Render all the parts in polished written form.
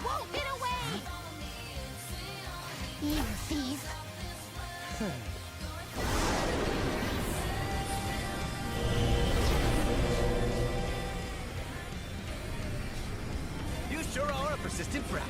Whoa, get away! You thief! You sure are a persistent brat.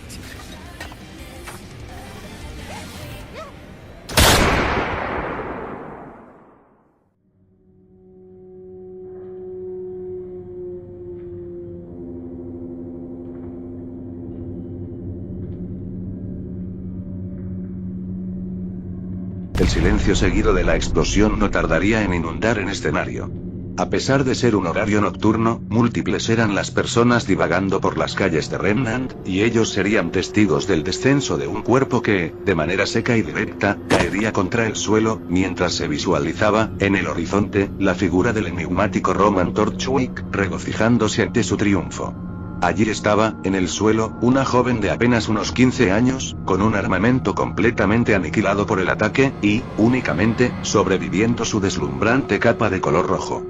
El silencio seguido de la explosión no tardaría en inundar el escenario. A pesar de ser un horario nocturno, múltiples eran las personas divagando por las calles de Remnant, y ellos serían testigos del descenso de un cuerpo que, de manera seca y directa, caería contra el suelo, mientras se visualizaba, en el horizonte, la figura del enigmático Roman Torchwick, regocijándose ante su triunfo. Allí estaba, en el suelo, una joven de apenas unos 15 años, con un armamento completamente aniquilado por el ataque, y, únicamente, sobreviviendo su deslumbrante capa de color rojo.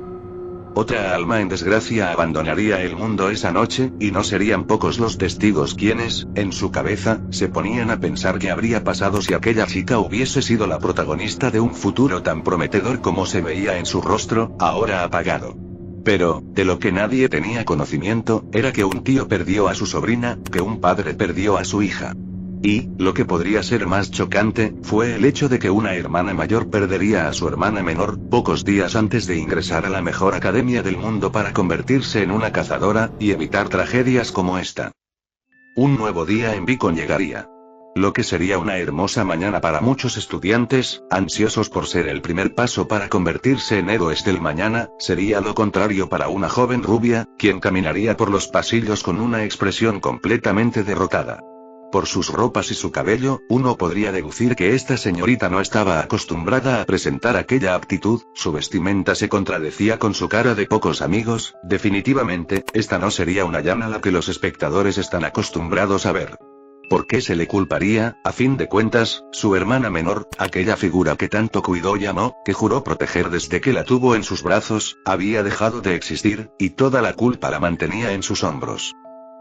Otra alma en desgracia abandonaría el mundo esa noche, y no serían pocos los testigos quienes, en su cabeza, se ponían a pensar qué habría pasado si aquella chica hubiese sido la protagonista de un futuro tan prometedor como se veía en su rostro, ahora apagado. Pero, de lo que nadie tenía conocimiento, era que un tío perdió a su sobrina, que un padre perdió a su hija. Y, lo que podría ser más chocante, fue el hecho de que una hermana mayor perdería a su hermana menor, pocos días antes de ingresar a la mejor academia del mundo para convertirse en una cazadora, y evitar tragedias como esta. Un nuevo día en Beacon llegaría. Lo que sería una hermosa mañana para muchos estudiantes, ansiosos por ser el primer paso para convertirse en héroes del mañana, sería lo contrario para una joven rubia, quien caminaría por los pasillos con una expresión completamente derrotada. Por sus ropas y su cabello, uno podría deducir que esta señorita no estaba acostumbrada a presentar aquella actitud, su vestimenta se contradecía con su cara de pocos amigos, definitivamente, esta no sería una llana a la que los espectadores están acostumbrados a ver. ¿Por qué se le culparía, a fin de cuentas, su hermana menor, aquella figura que tanto cuidó y amó, que juró proteger desde que la tuvo en sus brazos, había dejado de existir, y toda la culpa la mantenía en sus hombros?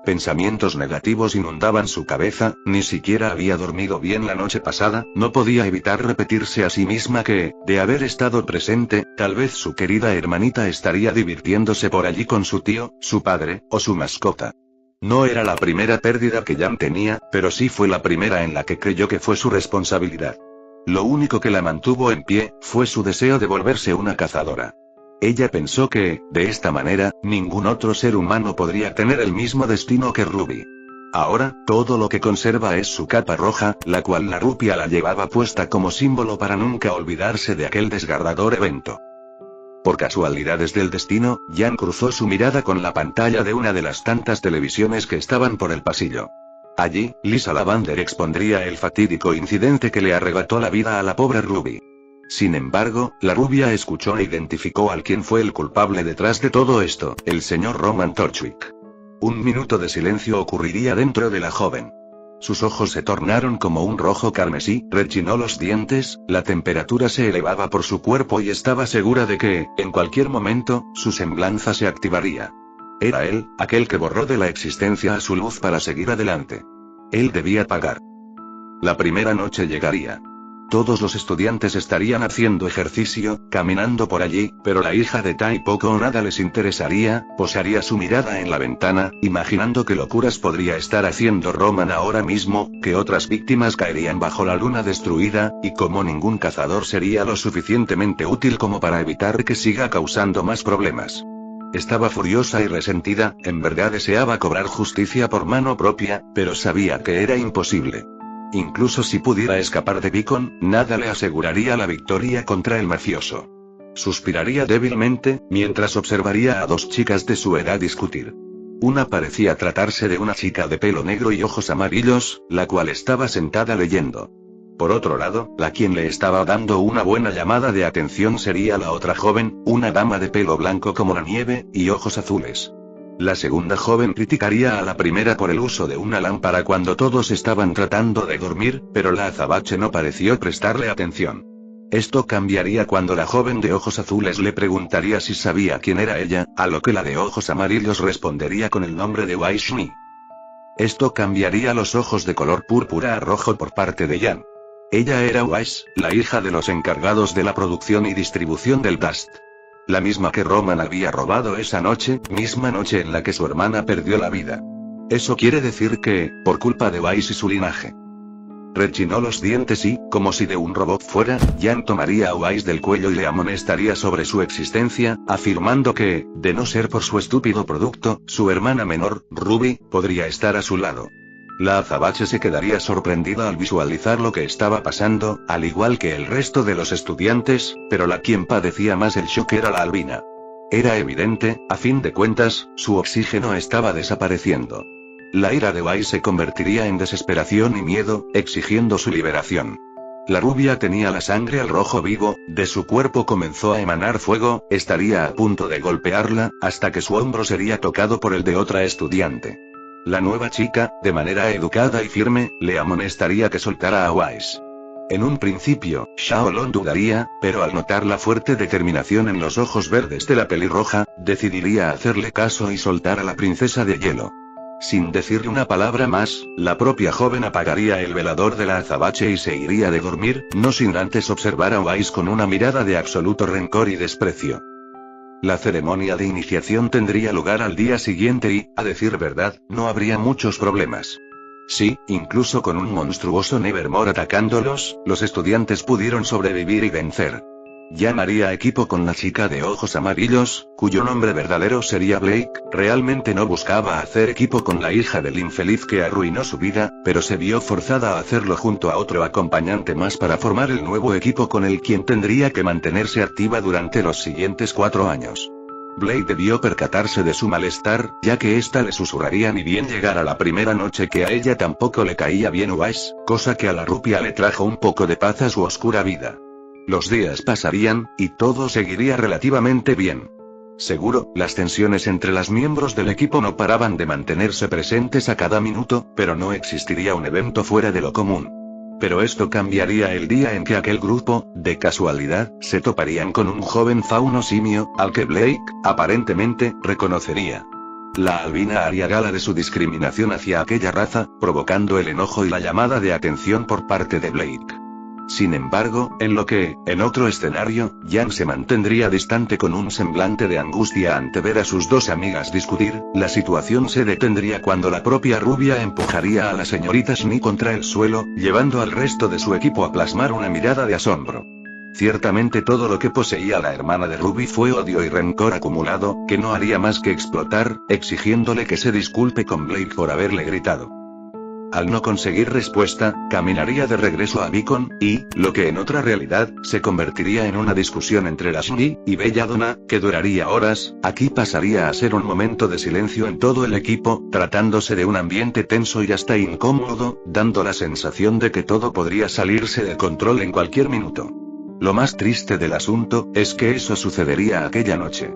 Pensamientos negativos inundaban su cabeza, ni siquiera había dormido bien la noche pasada, no podía evitar repetirse a sí misma que, de haber estado presente, tal vez su querida hermanita estaría divirtiéndose por allí con su tío, su padre, o su mascota. No era la primera pérdida que Jan tenía, pero sí fue la primera en la que creyó que fue su responsabilidad. Lo único que la mantuvo en pie, fue su deseo de volverse una cazadora. Ella pensó que, de esta manera, ningún otro ser humano podría tener el mismo destino que Ruby. Ahora, todo lo que conserva es su capa roja, la cual la rupia la llevaba puesta como símbolo para nunca olvidarse de aquel desgarrador evento. Por casualidades del destino, Jan cruzó su mirada con la pantalla de una de las tantas televisiones que estaban por el pasillo. Allí, Lisa Lavander expondría el fatídico incidente que le arrebató la vida a la pobre Ruby. Sin embargo, la rubia escuchó e identificó al quien fue el culpable detrás de todo esto, el señor Roman Torchwick. Un minuto de silencio ocurriría dentro de la joven. Sus ojos se tornaron como un rojo carmesí, rechinó los dientes, la temperatura se elevaba por su cuerpo y estaba segura de que, en cualquier momento, su semblanza se activaría. Era él, aquel que borró de la existencia a su luz para seguir adelante. Él debía pagar. La primera noche llegaría. Todos los estudiantes estarían haciendo ejercicio, caminando por allí, pero la hija de Tai poco o nada les interesaría, posaría su mirada en la ventana, imaginando qué locuras podría estar haciendo Roman ahora mismo, que otras víctimas caerían bajo la luna destruida, y como ningún cazador sería lo suficientemente útil como para evitar que siga causando más problemas. Estaba furiosa y resentida, en verdad deseaba cobrar justicia por mano propia, pero sabía que era imposible. Incluso si pudiera escapar de Beacon, nada le aseguraría la victoria contra el mafioso. Suspiraría débilmente, mientras observaría a dos chicas de su edad discutir. Una parecía tratarse de una chica de pelo negro y ojos amarillos, la cual estaba sentada leyendo. Por otro lado, la quien le estaba dando una buena llamada de atención sería la otra joven, una dama de pelo blanco como la nieve, y ojos azules. La segunda joven criticaría a la primera por el uso de una lámpara cuando todos estaban tratando de dormir, pero la azabache no pareció prestarle atención. Esto cambiaría cuando la joven de ojos azules le preguntaría si sabía quién era ella, a lo que la de ojos amarillos respondería con el nombre de Waishni. Esto cambiaría los ojos de color púrpura a rojo por parte de Jan. Ella era Weiss, la hija de los encargados de la producción y distribución del Dust. La misma que Roman había robado esa noche, misma noche en la que su hermana perdió la vida. Eso quiere decir que, por culpa de Weiss y su linaje. Rechinó los dientes y, como si de un robot fuera, Jan tomaría a Weiss del cuello y le amonestaría sobre su existencia, afirmando que, de no ser por su estúpido producto, su hermana menor, Ruby, podría estar a su lado. La azabache se quedaría sorprendida al visualizar lo que estaba pasando, al igual que el resto de los estudiantes, pero la quien padecía más el shock era la albina. Era evidente, a fin de cuentas, su oxígeno estaba desapareciendo. La ira de Weiss se convertiría en desesperación y miedo, exigiendo su liberación. La rubia tenía la sangre al rojo vivo, de su cuerpo comenzó a emanar fuego, estaría a punto de golpearla, hasta que su hombro sería tocado por el de otra estudiante. La nueva chica, de manera educada y firme, le amonestaría que soltara a Weiss. En un principio, Xiaolong dudaría, pero al notar la fuerte determinación en los ojos verdes de la pelirroja, decidiría hacerle caso y soltar a la princesa de hielo. Sin decirle una palabra más, la propia joven apagaría el velador de la azabache y se iría de dormir, no sin antes observar a Weiss con una mirada de absoluto rencor y desprecio. La ceremonia de iniciación tendría lugar al día siguiente y, a decir verdad, no habría muchos problemas. Sí, incluso con un monstruoso Nevermore atacándolos, los estudiantes pudieron sobrevivir y vencer. Jan haría equipo con la chica de ojos amarillos, cuyo nombre verdadero sería Blake, realmente no buscaba hacer equipo con la hija del infeliz que arruinó su vida, pero se vio forzada a hacerlo junto a otro acompañante más para formar el nuevo equipo con el quien tendría que mantenerse activa durante los siguientes 4 años. Blake debió percatarse de su malestar, ya que ésta le susurraría ni bien llegara la primera noche que a ella tampoco le caía bien Weiss, cosa que a la rupia le trajo un poco de paz a su oscura vida. Los días pasarían, y todo seguiría relativamente bien. Seguro, las tensiones entre las miembros del equipo no paraban de mantenerse presentes a cada minuto, pero no existiría un evento fuera de lo común. Pero esto cambiaría el día en que aquel grupo, de casualidad, se toparían con un joven fauno simio, al que Blake, aparentemente, reconocería. La albina haría gala de su discriminación hacia aquella raza, provocando el enojo y la llamada de atención por parte de Blake. Sin embargo, en otro escenario, Jan se mantendría distante con un semblante de angustia ante ver a sus dos amigas discutir, la situación se detendría cuando la propia rubia empujaría a la señorita Shni contra el suelo, llevando al resto de su equipo a plasmar una mirada de asombro. Ciertamente todo lo que poseía la hermana de Ruby fue odio y rencor acumulado, que no haría más que explotar, exigiéndole que se disculpe con Blake por haberle gritado. Al no conseguir respuesta, caminaría de regreso a Beacon, y, lo que en otra realidad, se convertiría en una discusión entre la Shni y Belladonna, que duraría horas. Aquí pasaría a ser un momento de silencio en todo el equipo, tratándose de un ambiente tenso y hasta incómodo, dando la sensación de que todo podría salirse de control en cualquier minuto. Lo más triste del asunto, es que eso sucedería aquella noche.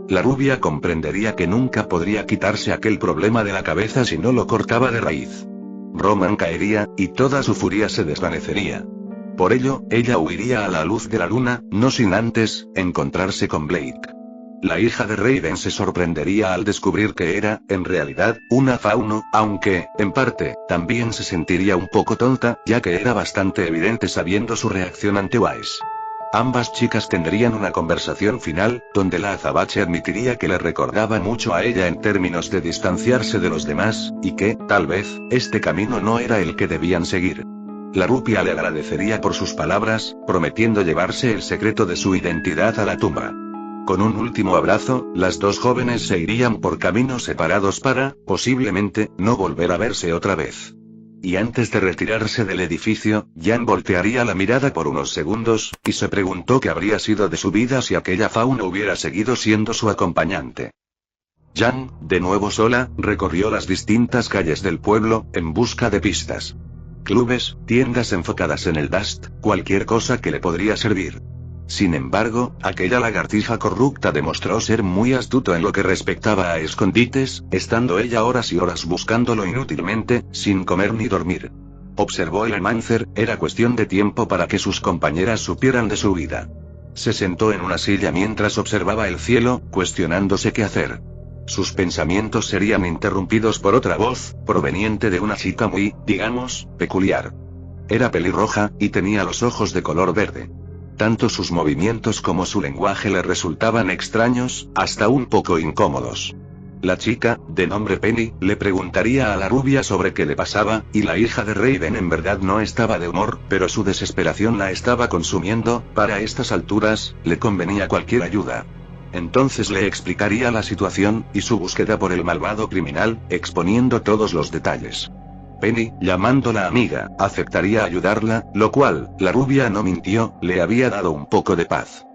La rubia comprendería que nunca podría quitarse aquel problema de la cabeza si no lo cortaba de raíz. Roman caería, y toda su furia se desvanecería. Por ello, ella huiría a la luz de la luna, no sin antes, encontrarse con Blake. La hija de Raiden se sorprendería al descubrir que era, en realidad, una fauno, aunque, en parte, también se sentiría un poco tonta, ya que era bastante evidente sabiendo su reacción ante Weiss. Ambas chicas tendrían una conversación final, donde la azabache admitiría que le recordaba mucho a ella en términos de distanciarse de los demás, y que, tal vez, este camino no era el que debían seguir. La rupia le agradecería por sus palabras, prometiendo llevarse el secreto de su identidad a la tumba. Con un último abrazo, las dos jóvenes se irían por caminos separados para, posiblemente, no volver a verse otra vez. Y antes de retirarse del edificio, Jan voltearía la mirada por unos segundos, y se preguntó qué habría sido de su vida si aquella fauna hubiera seguido siendo su acompañante. Jan, de nuevo sola, recorrió las distintas calles del pueblo, en busca de pistas. Clubes, tiendas enfocadas en el Dust, cualquier cosa que le podría servir. Sin embargo, aquella lagartija corrupta demostró ser muy astuto en lo que respectaba a escondites, estando ella horas y horas buscándolo inútilmente, sin comer ni dormir. Observó el Amancer, era cuestión de tiempo para que sus compañeras supieran de su vida. Se sentó en una silla mientras observaba el cielo, cuestionándose qué hacer. Sus pensamientos serían interrumpidos por otra voz, proveniente de una chica muy, digamos, peculiar. Era pelirroja, y tenía los ojos de color verde. Tanto sus movimientos como su lenguaje le resultaban extraños, hasta un poco incómodos. La chica, de nombre Penny, le preguntaría a la rubia sobre qué le pasaba, y la hija de Raven en verdad no estaba de humor, pero su desesperación la estaba consumiendo. Para estas alturas, le convenía cualquier ayuda. Entonces le explicaría la situación, y su búsqueda por el malvado criminal, exponiendo todos los detalles. Penny, llamándola amiga, aceptaría ayudarla, lo cual, la rubia no mintió, le había dado un poco de paz.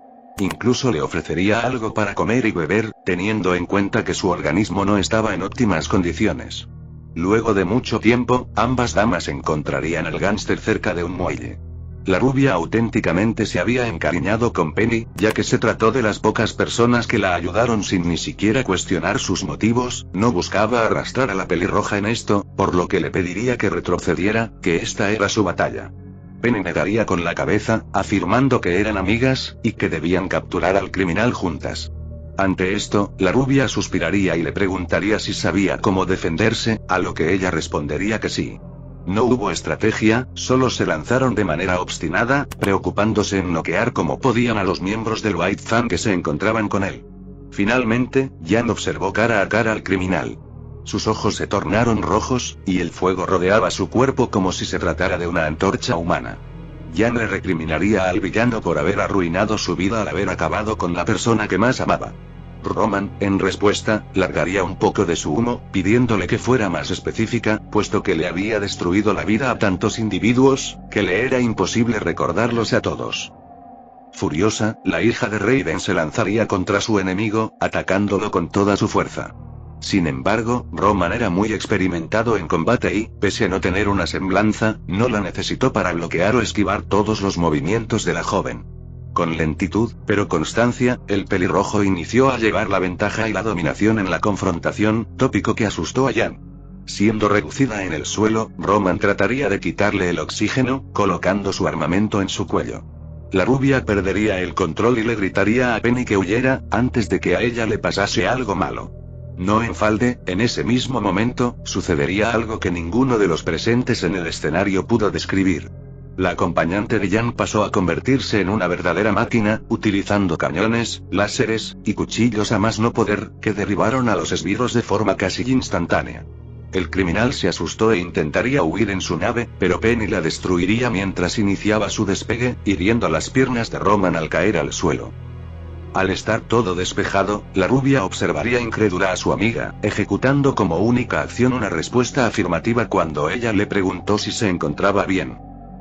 Incluso le ofrecería algo para comer y beber, teniendo en cuenta que su organismo no estaba en óptimas condiciones. Luego de mucho tiempo, ambas damas encontrarían al gángster cerca de un muelle. La rubia auténticamente se había encariñado con Penny, ya que se trató de las pocas personas que la ayudaron sin ni siquiera cuestionar sus motivos. No buscaba arrastrar a la pelirroja en esto, por lo que le pediría que retrocediera, que esta era su batalla. Penny negaría con la cabeza, afirmando que eran amigas, y que debían capturar al criminal juntas. Ante esto, la rubia suspiraría y le preguntaría si sabía cómo defenderse, a lo que ella respondería que sí. No hubo estrategia, solo se lanzaron de manera obstinada, preocupándose en noquear como podían a los miembros del White Fang que se encontraban con él. Finalmente, Jan observó cara a cara al criminal. Sus ojos se tornaron rojos, y el fuego rodeaba su cuerpo como si se tratara de una antorcha humana. Jan le recriminaría al villano por haber arruinado su vida al haber acabado con la persona que más amaba. Roman, en respuesta, largaría un poco de su humo, pidiéndole que fuera más específica, puesto que le había destruido la vida a tantos individuos, que le era imposible recordarlos a todos. Furiosa, la hija de Raven se lanzaría contra su enemigo, atacándolo con toda su fuerza. Sin embargo, Roman era muy experimentado en combate y, pese a no tener una semblanza, no la necesitó para bloquear o esquivar todos los movimientos de la joven. Con lentitud, pero constancia, el pelirrojo inició a llevar la ventaja y la dominación en la confrontación, tópico que asustó a Jan. Siendo reducida en el suelo, Roman trataría de quitarle el oxígeno, colocando su armamento en su cuello. La rubia perdería el control y le gritaría a Penny que huyera, antes de que a ella le pasase algo malo. No en falde, en ese mismo momento, sucedería algo que ninguno de los presentes en el escenario pudo describir. La acompañante de Jan pasó a convertirse en una verdadera máquina, utilizando cañones, láseres, y cuchillos a más no poder, que derribaron a los esbirros de forma casi instantánea. El criminal se asustó e intentaría huir en su nave, pero Penny la destruiría mientras iniciaba su despegue, hiriendo las piernas de Roman al caer al suelo. Al estar todo despejado, la rubia observaría incrédula a su amiga, ejecutando como única acción una respuesta afirmativa cuando ella le preguntó si se encontraba bien.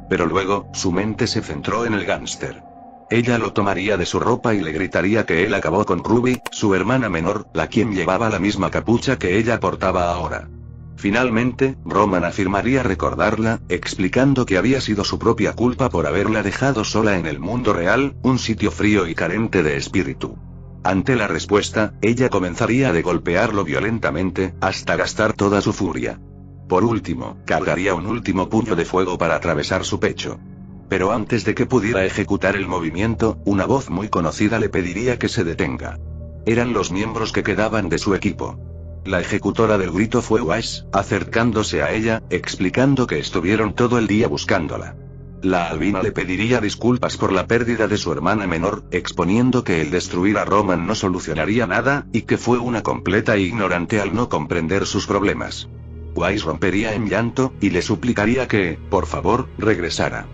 Pero luego, su mente se centró en el gángster. Ella lo tomaría de su ropa y le gritaría que él acabó con Ruby, su hermana menor, la quien llevaba la misma capucha que ella portaba ahora. Finalmente, Roman afirmaría recordarla, explicando que había sido su propia culpa por haberla dejado sola en el mundo real, un sitio frío y carente de espíritu. Ante la respuesta, ella comenzaría a golpearlo violentamente, hasta gastar toda su furia. Por último, cargaría un último puño de fuego para atravesar su pecho. Pero antes de que pudiera ejecutar el movimiento, una voz muy conocida le pediría que se detenga. Eran los miembros que quedaban de su equipo. La ejecutora del grito fue Wash, acercándose a ella, explicando que estuvieron todo el día buscándola. La albina le pediría disculpas por la pérdida de su hermana menor, exponiendo que el destruir a Roman no solucionaría nada, y que fue una completa ignorante al no comprender sus problemas. Wash rompería en llanto, y le suplicaría que, por favor, regresara.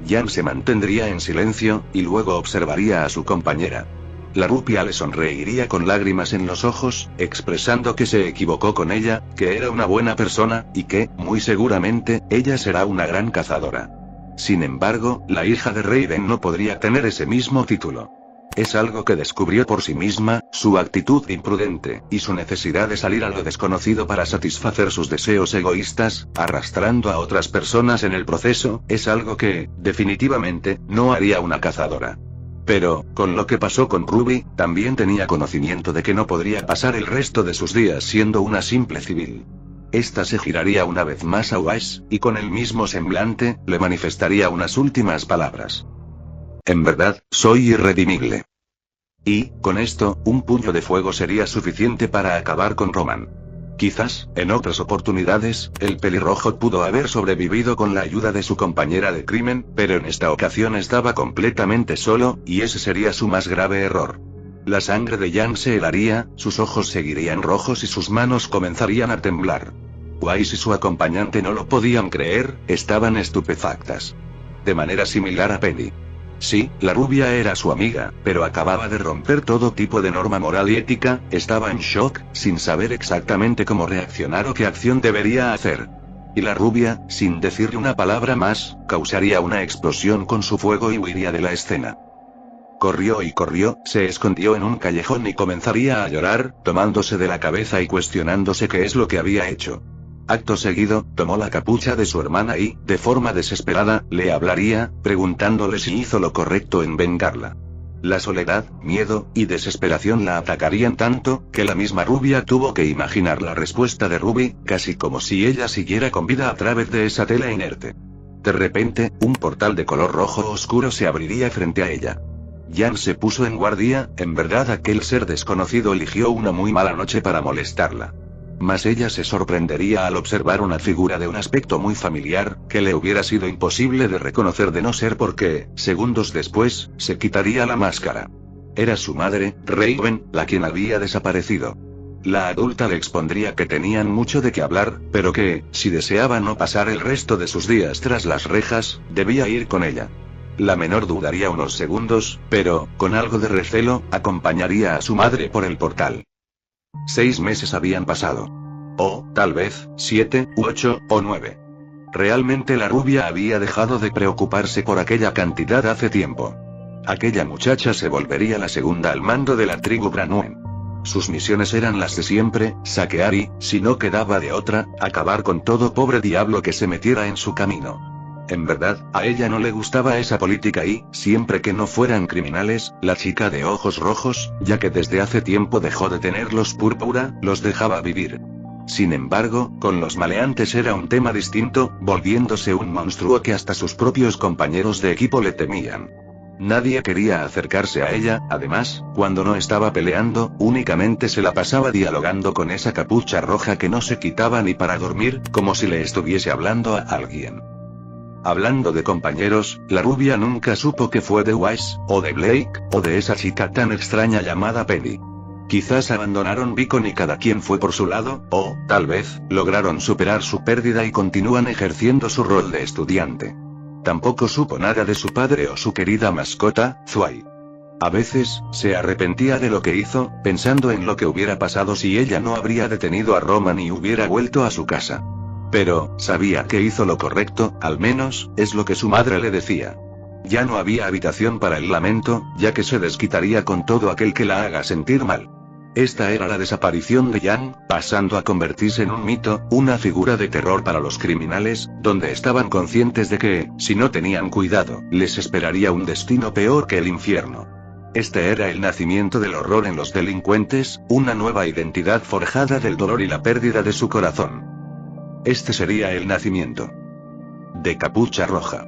Jan se mantendría en silencio, y luego observaría a su compañera. La rubia le sonreiría con lágrimas en los ojos, expresando que se equivocó con ella, que era una buena persona, y que, muy seguramente, ella será una gran cazadora. Sin embargo, la hija de Raven no podría tener ese mismo título. Es algo que descubrió por sí misma, su actitud imprudente, y su necesidad de salir a lo desconocido para satisfacer sus deseos egoístas, arrastrando a otras personas en el proceso, es algo que, definitivamente, no haría una cazadora. Pero, con lo que pasó con Ruby, también tenía conocimiento de que no podría pasar el resto de sus días siendo una simple civil. Esta se giraría una vez más a Wash, y con el mismo semblante, le manifestaría unas últimas palabras. En verdad, soy irredimible. Y, con esto, un puño de fuego sería suficiente para acabar con Roman. Quizás, en otras oportunidades, el pelirrojo pudo haber sobrevivido con la ayuda de su compañera de crimen, pero en esta ocasión estaba completamente solo, y ese sería su más grave error. La sangre de Jan se helaría, sus ojos seguirían rojos y sus manos comenzarían a temblar. Weiss y su acompañante no lo podían creer, estaban estupefactas. De manera similar a Penny. Sí, la rubia era su amiga, pero acababa de romper todo tipo de norma moral y ética, estaba en shock, sin saber exactamente cómo reaccionar o qué acción debería hacer. Y la rubia, sin decirle una palabra más, causaría una explosión con su fuego y huiría de la escena. Corrió y corrió, se escondió en un callejón y comenzaría a llorar, tomándose de la cabeza y cuestionándose qué es lo que había hecho. Acto seguido, tomó la capucha de su hermana y, de forma desesperada, le hablaría, preguntándole si hizo lo correcto en vengarla. La soledad, miedo, y desesperación la atacarían tanto, que la misma rubia tuvo que imaginar la respuesta de Ruby, casi como si ella siguiera con vida a través de esa tela inerte. De repente, un portal de color rojo oscuro se abriría frente a ella. Jan se puso en guardia, en verdad aquel ser desconocido eligió una muy mala noche para molestarla. Mas ella se sorprendería al observar una figura de un aspecto muy familiar, que le hubiera sido imposible de reconocer de no ser porque, segundos después, se quitaría la máscara. Era su madre, Raven, la quien había desaparecido. La adulta le expondría que tenían mucho de qué hablar, pero que, si deseaba no pasar el resto de sus días tras las rejas, debía ir con ella. La menor dudaría unos segundos, pero, con algo de recelo, acompañaría a su madre por el portal. 6 meses habían pasado. O, tal vez, 7, u 8, o 9. Realmente la rubia había dejado de preocuparse por aquella cantidad hace tiempo. Aquella muchacha se volvería la segunda al mando de la tribu Branwen. Sus misiones eran las de siempre, saquear y, si no quedaba de otra, acabar con todo pobre diablo que se metiera en su camino. En verdad, a ella no le gustaba esa política y, siempre que no fueran criminales, la chica de ojos rojos, ya que desde hace tiempo dejó de tenerlos púrpura, los dejaba vivir. Sin embargo, con los maleantes era un tema distinto, volviéndose un monstruo que hasta sus propios compañeros de equipo le temían. Nadie quería acercarse a ella, además, cuando no estaba peleando, únicamente se la pasaba dialogando con esa capucha roja que no se quitaba ni para dormir, como si le estuviese hablando a alguien. Hablando de compañeros, la rubia nunca supo que fue de Weiss, o de Blake, o de esa chica tan extraña llamada Penny. Quizás abandonaron Beacon y cada quien fue por su lado, o, tal vez, lograron superar su pérdida y continúan ejerciendo su rol de estudiante. Tampoco supo nada de su padre o su querida mascota, Zwei. A veces, se arrepentía de lo que hizo, pensando en lo que hubiera pasado si ella no habría detenido a Roman y hubiera vuelto a su casa. Pero, sabía que hizo lo correcto, al menos, es lo que su madre le decía. Ya no había habitación para el lamento, ya que se desquitaría con todo aquel que la haga sentir mal. Esta era la desaparición de Jan, pasando a convertirse en un mito, una figura de terror para los criminales, donde estaban conscientes de que, si no tenían cuidado, les esperaría un destino peor que el infierno. Este era el nacimiento del horror en los delincuentes, una nueva identidad forjada del dolor y la pérdida de su corazón. Este sería el nacimiento de Capucha Roja.